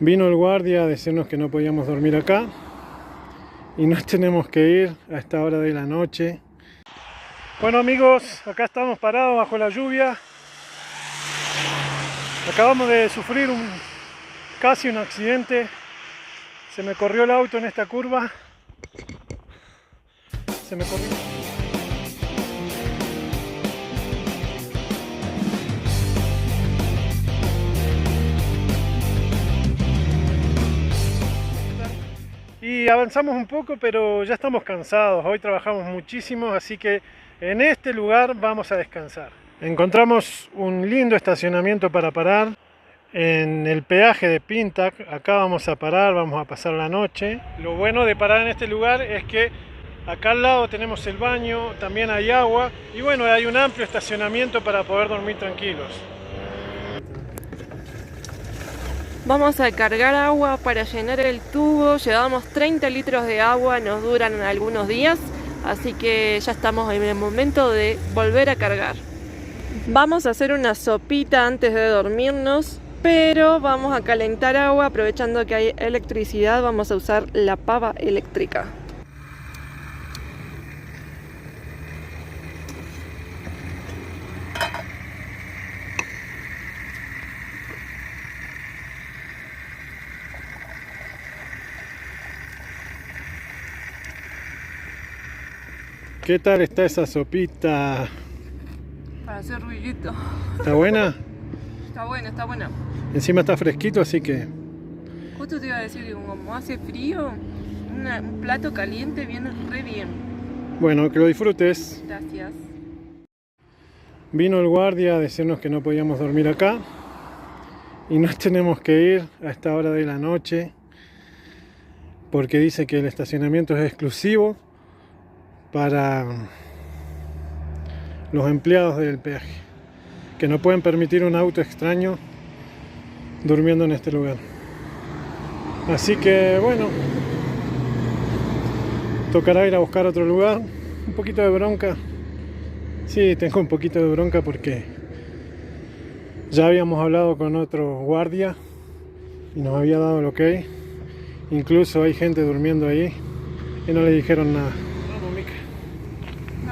Vino el guardia a decirnos que no podíamos dormir acá y nos tenemos que ir a esta hora de la noche. Bueno amigos, acá estamos parados bajo la lluvia. Acabamos de sufrir casi un accidente. Se me corrió el auto en esta curva. Se me corrió. Y avanzamos un poco, pero ya estamos cansados. Hoy trabajamos muchísimo, así que en este lugar vamos a descansar. Encontramos un lindo estacionamiento para parar en el peaje de Pintac. Acá vamos a parar, vamos a pasar la noche. Lo bueno de parar en este lugar es que acá al lado tenemos el baño, también hay agua y bueno, hay un amplio estacionamiento para poder dormir tranquilos. Vamos a cargar agua para llenar el tubo. Llevamos 30 litros de agua, nos duran algunos días, así que ya estamos en el momento de volver a cargar. Vamos a hacer una sopita antes de dormirnos, pero vamos a calentar agua. Aprovechando que hay electricidad, vamos a usar la pava eléctrica. ¿Qué tal está esa sopita? Para hacer ruidito. ¿Está buena? Está buena, está buena. Encima está fresquito, así que... Justo te iba a decir que como hace frío, un plato caliente viene re bien. Bueno, que lo disfrutes. Gracias. Vino el guardia a decirnos que no podíamos dormir acá y nos tenemos que ir a esta hora de la noche porque dice que el estacionamiento es exclusivo para los empleados del peaje, que no pueden permitir un auto extraño durmiendo en este lugar. Así que bueno, tocará ir a buscar otro lugar. Un poquito de bronca. Sí, tengo un poquito de bronca porque ya habíamos hablado con otro guardia y nos había dado el ok. Incluso hay gente durmiendo ahí y no le dijeron nada. Vamos, Mica.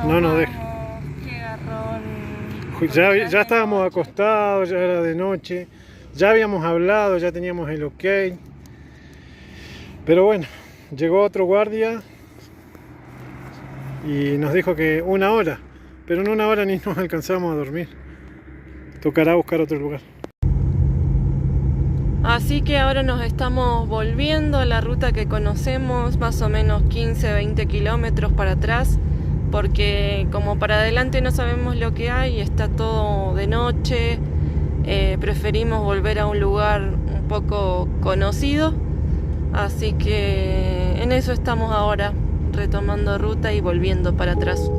No nos deja. Qué garrón. Ya estábamos acostados, ya era de noche. Ya habíamos hablado, ya teníamos el ok. Pero bueno, llegó otro guardia y nos dijo que una hora. Pero en una hora ni nos alcanzamos a dormir. Tocará buscar otro lugar. Así que ahora nos estamos volviendo a la ruta que conocemos, más o menos 15-20 kilómetros para atrás, porque como para adelante no sabemos lo que hay, está todo de noche, preferimos volver a un lugar un poco conocido, así que en eso estamos ahora, retomando ruta y volviendo para atrás.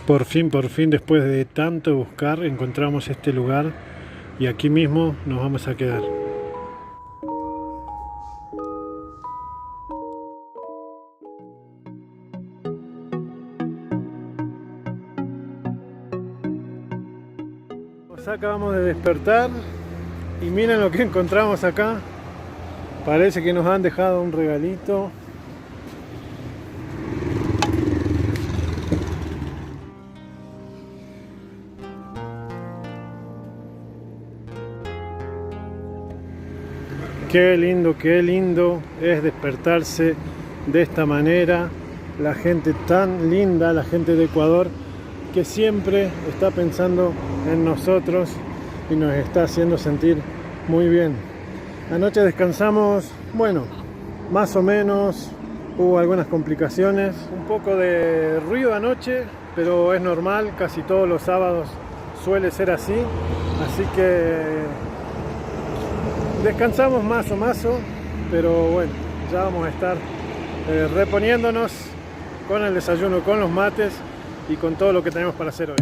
Por fin, después de tanto buscar, encontramos este lugar y aquí mismo nos vamos a quedar. Nos acabamos de despertar y miren lo que encontramos acá. Parece que nos han dejado un regalito. Qué lindo es despertarse de esta manera. La gente tan linda, la gente de Ecuador, que siempre está pensando en nosotros y nos está haciendo sentir muy bien. Anoche descansamos, bueno, más o menos, hubo algunas complicaciones, un poco de ruido anoche, pero es normal, casi todos los sábados suele ser así, así que descansamos más o menos, pero bueno, ya vamos a estar reponiéndonos con el desayuno, con los mates y con todo lo que tenemos para hacer hoy.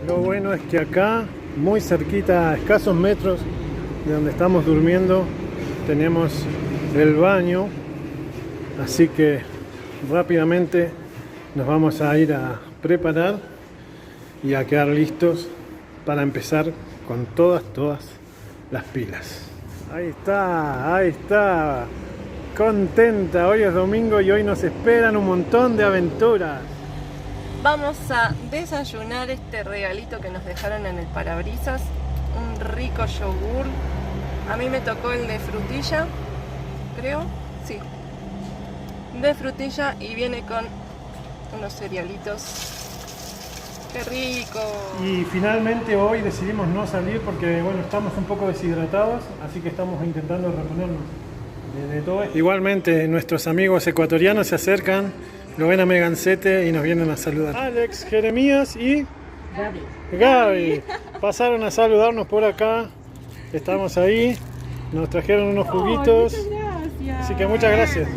Lo bueno es que acá, muy cerquita, a escasos metros de donde estamos durmiendo, tenemos el baño, así que rápidamente nos vamos a ir a preparar y a quedar listos para empezar con todas las pilas. Ahí está, contenta. Hoy es domingo y hoy nos esperan un montón de aventuras. Vamos a desayunar este regalito que nos dejaron en el parabrisas, un rico yogur. A mí me tocó el de frutilla, creo, sí, de frutilla, y viene con unos cerealitos. ¡Qué rico! Y finalmente hoy decidimos no salir porque bueno, estamos un poco deshidratados, así que estamos intentando reponernos de todo esto. Igualmente nuestros amigos ecuatorianos se acercan, lo ven a Megancete y nos vienen a saludar. Alex, Jeremías y Gaby pasaron a saludarnos por acá. Estamos ahí, nos trajeron unos juguitos. Así que muchas gracias.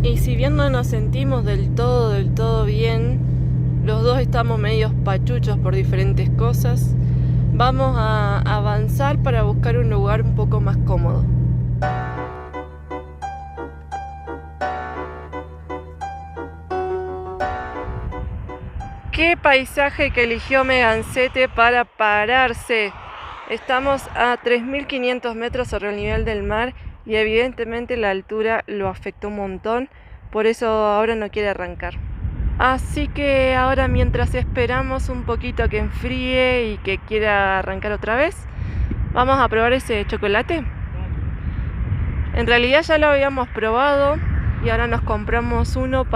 Y si bien no nos sentimos del todo bien, los dos estamos medios pachuchos por diferentes cosas, vamos a avanzar para buscar un lugar un poco más cómodo. Qué paisaje que eligió Megancete para pararse. Estamos a 3.500 metros sobre el nivel del mar y evidentemente la altura lo afectó un montón, por eso ahora no quiere arrancar. Así que ahora, mientras esperamos un poquito que enfríe y que quiera arrancar otra vez, vamos a probar ese chocolate. En realidad ya lo habíamos probado y ahora nos compramos uno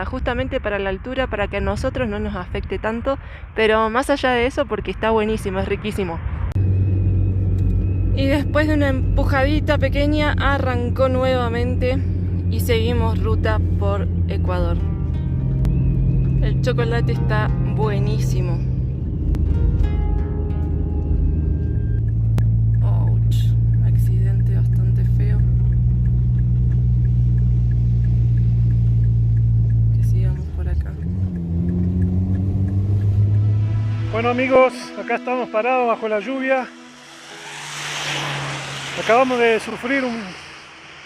justamente para la altura, para que a nosotros no nos afecte tanto, pero más allá de eso, porque está buenísimo, es riquísimo. Y después de una empujadita pequeña arrancó nuevamente y seguimos ruta por Ecuador. El chocolate está buenísimo. Ouch, accidente bastante feo. Que sigamos por acá. Bueno amigos, acá estamos parados bajo la lluvia. Acabamos de sufrir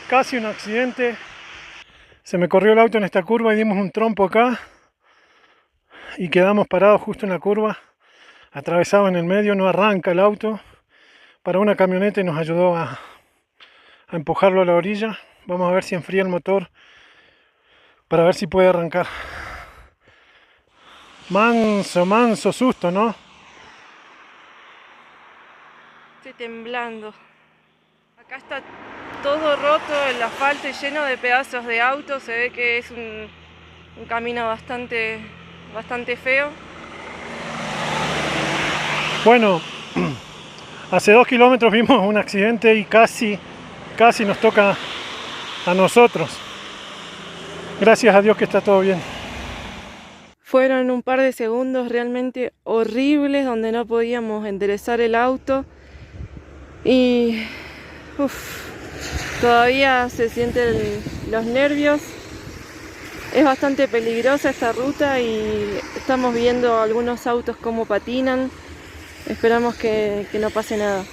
casi un accidente. Se me corrió el auto en esta curva y dimos un trompo acá. Y quedamos parados justo en la curva, atravesados en el medio, no arranca el auto. Paró una camioneta y nos ayudó a empujarlo a la orilla. Vamos a ver si enfría el motor para ver si puede arrancar. Manso susto, ¿no? Estoy temblando. Acá está todo roto, el asfalto lleno de pedazos de auto. Se ve que es un camino bastante feo. Bueno, hace 2 kilómetros vimos un accidente y casi nos toca a nosotros. Gracias a Dios que está todo bien. Fueron un par de segundos realmente horribles donde no podíamos enderezar el auto y todavía se sienten los nervios. Es bastante peligrosa esta ruta y estamos viendo algunos autos cómo patinan. Esperamos que no pase nada.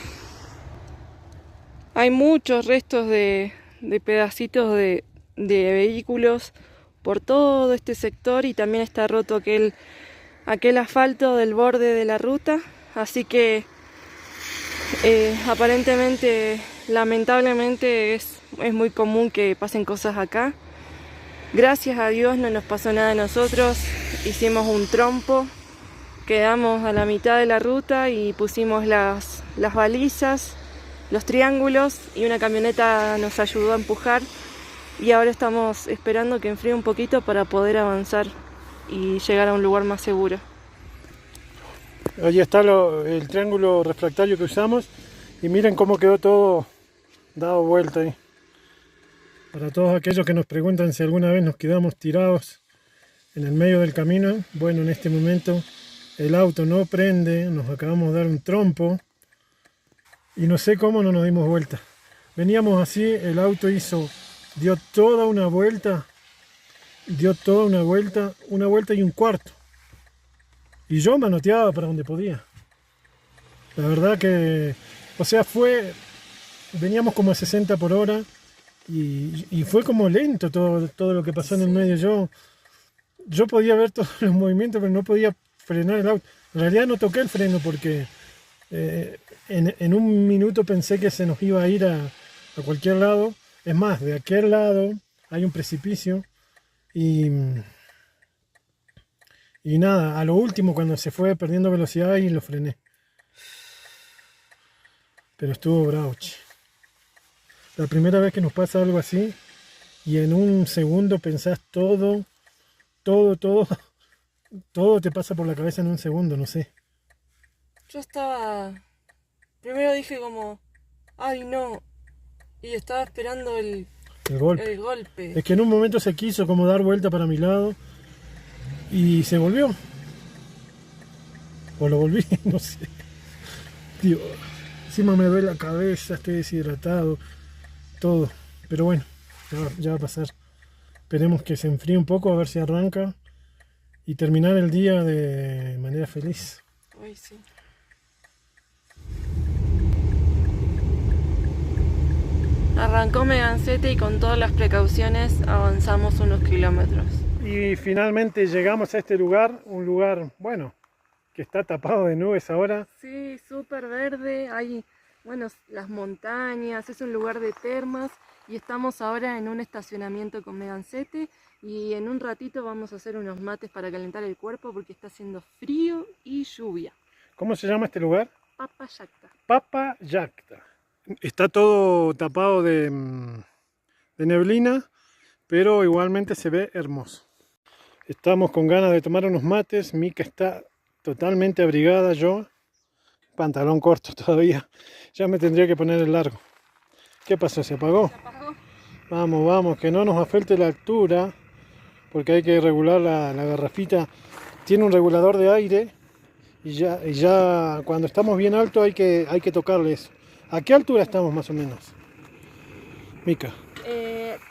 Hay muchos restos de pedacitos de vehículos por todo este sector y también está roto aquel asfalto del borde de la ruta. Así que aparentemente, lamentablemente, es muy común que pasen cosas acá. Gracias a Dios no nos pasó nada a nosotros, hicimos un trompo, quedamos a la mitad de la ruta y pusimos las balizas, los triángulos y una camioneta nos ayudó a empujar y ahora estamos esperando que enfríe un poquito para poder avanzar y llegar a un lugar más seguro. Allí está el triángulo refractario que usamos y miren cómo quedó todo dado vuelta ahí. Para todos aquellos que nos preguntan si alguna vez nos quedamos tirados en el medio del camino, bueno, en este momento el auto no prende, nos acabamos de dar un trompo y no sé cómo no nos dimos vuelta. Veníamos así, el auto dio toda una vuelta y un cuarto. Y yo manoteaba para donde podía. La verdad que, o sea, veníamos como a 60 por hora y fue como lento todo lo que pasó en el medio. Yo podía ver todos los movimientos, pero no podía frenar el auto. En realidad no toqué el freno porque en un minuto pensé que se nos iba a ir a cualquier lado. Es más, de aquel lado hay un precipicio y nada, a lo último cuando se fue perdiendo velocidad ahí lo frené. Pero estuvo bravo, che. La primera vez que nos pasa algo así y en un segundo pensás todo te pasa por la cabeza en un segundo, no sé. Yo estaba... Primero dije como, ay no, y estaba esperando el golpe. Es que en un momento se quiso como dar vuelta para mi lado y se volvió. O lo volví, no sé. Tío, encima me duele la cabeza, estoy deshidratado, todo. Pero bueno, ya va a pasar. Esperemos que se enfríe un poco, a ver si arranca. Y terminar el día de manera feliz. Uy, sí. Arrancó Megancete y con todas las precauciones avanzamos unos kilómetros. Y finalmente llegamos a este lugar, un lugar, bueno, que está tapado de nubes ahora. Sí, súper verde, hay, bueno, las montañas, es un lugar de termas y estamos ahora en un estacionamiento con Megancete y en un ratito vamos a hacer unos mates para calentar el cuerpo porque está haciendo frío y lluvia. ¿Cómo se llama este lugar? Papayacta. Papayacta. Está todo tapado de neblina, pero igualmente se ve hermoso. Estamos con ganas de tomar unos mates. Mica está totalmente abrigada, yo pantalón corto todavía. Ya me tendría que poner el largo. ¿Qué pasó? ¿Se apagó? ¿Se apagó? Vamos, que no nos afecte la altura, porque hay que regular la garrafita. Tiene un regulador de aire y ya cuando estamos bien alto hay que tocarle eso. ¿A qué altura estamos más o menos, Mica?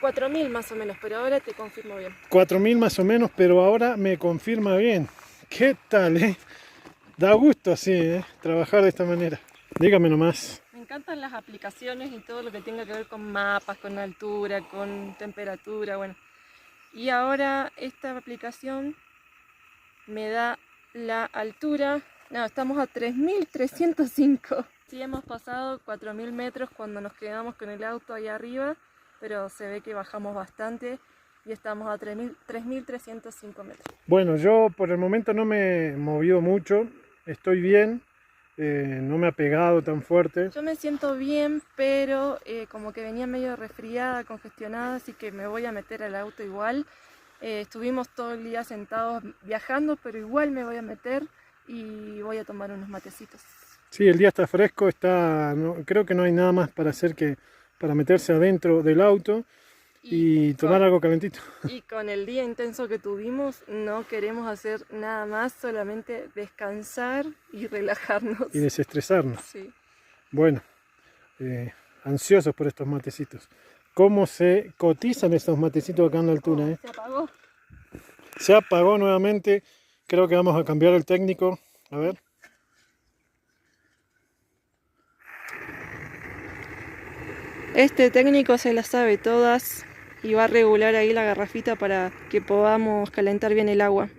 4000 más o menos, pero ahora te confirmo bien. 4000 más o menos, pero ahora me confirma bien. ¿Qué tal, Da gusto así, trabajar de esta manera. Dígame nomás. Me encantan las aplicaciones y todo lo que tenga que ver con mapas, con altura, con temperatura, bueno. Y ahora esta aplicación me da la altura. No, estamos a 3305. Sí, hemos pasado 4000 metros cuando nos quedamos con el auto ahí arriba, pero se ve que bajamos bastante y estamos a 3305 metros. Bueno, yo por el momento no me he movido mucho, estoy bien, no me ha pegado tan fuerte. Yo me siento bien, pero como que venía medio resfriada, congestionada, así que me voy a meter al auto igual. Estuvimos todo el día sentados viajando, pero igual me voy a meter y voy a tomar unos matecitos. Sí, el día está fresco, creo que no hay nada más para hacer que para meterse adentro del auto y tomar algo calentito. Y con el día intenso que tuvimos, no queremos hacer nada más, solamente descansar y relajarnos. Y desestresarnos. Sí. Bueno, ansiosos por estos matecitos. ¿Cómo se cotizan estos matecitos acá en la altura? Se apagó. Se apagó nuevamente. Creo que vamos a cambiar el técnico. A ver. Este técnico se las sabe todas y va a regular ahí la garrafita para que podamos calentar bien el agua.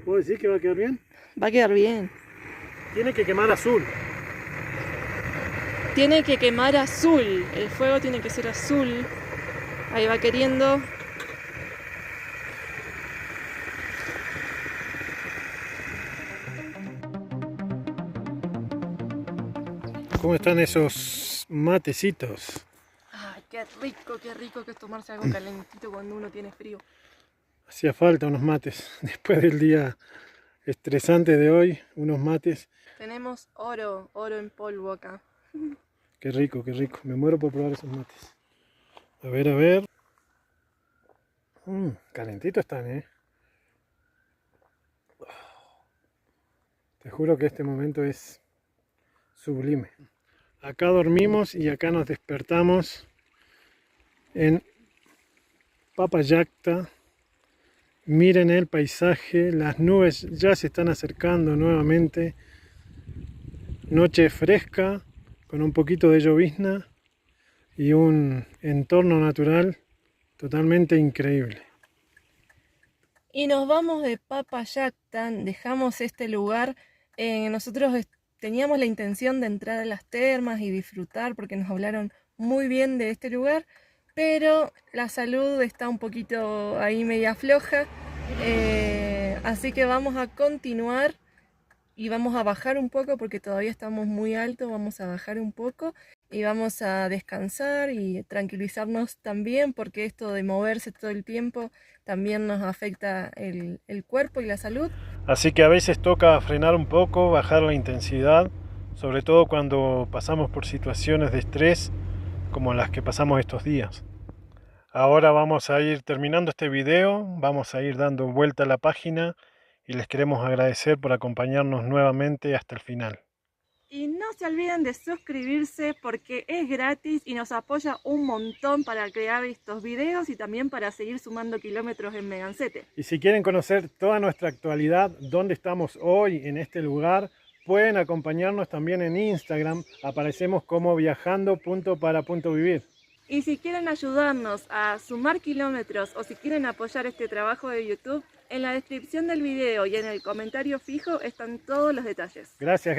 ¿Puedo decir que va a quedar bien? Va a quedar bien. Tiene que quemar azul. Tiene que quemar azul. El fuego tiene que ser azul. Ahí va queriendo. ¿Cómo están esos matecitos? Ay, qué rico que es tomarse algo calentito cuando uno tiene frío. Hacía falta unos mates. Después del día estresante de hoy, unos mates. Tenemos oro en polvo acá. Qué rico. Me muero por probar esos mates. A ver. Calentitos están, Te juro que este momento es sublime. Acá dormimos y acá nos despertamos en Papayacta. Miren el paisaje, las nubes ya se están acercando nuevamente. Noche fresca, con un poquito de llovizna. y un entorno natural totalmente increíble. Y nos vamos de Papayactan, dejamos este lugar. Nosotros teníamos la intención de entrar a las termas y disfrutar porque nos hablaron muy bien de este lugar, pero la salud está un poquito ahí media floja, así que vamos a continuar y vamos a bajar un poco porque todavía estamos muy altos, vamos a bajar un poco y vamos a descansar y tranquilizarnos también porque esto de moverse todo el tiempo también nos afecta el cuerpo y la salud. Así que a veces toca frenar un poco, bajar la intensidad, sobre todo cuando pasamos por situaciones de estrés como las que pasamos estos días. Ahora vamos a ir terminando este video, vamos a ir dando vuelta a la página y les queremos agradecer por acompañarnos nuevamente hasta el final. Y no se olviden de suscribirse porque es gratis y nos apoya un montón para crear estos videos y también para seguir sumando kilómetros en Megancete. Y si quieren conocer toda nuestra actualidad, dónde estamos hoy en este lugar, pueden acompañarnos también en Instagram, aparecemos como viajando.para.vivir. Y si quieren ayudarnos a sumar kilómetros o si quieren apoyar este trabajo de YouTube, en la descripción del video y en el comentario fijo están todos los detalles. Gracias.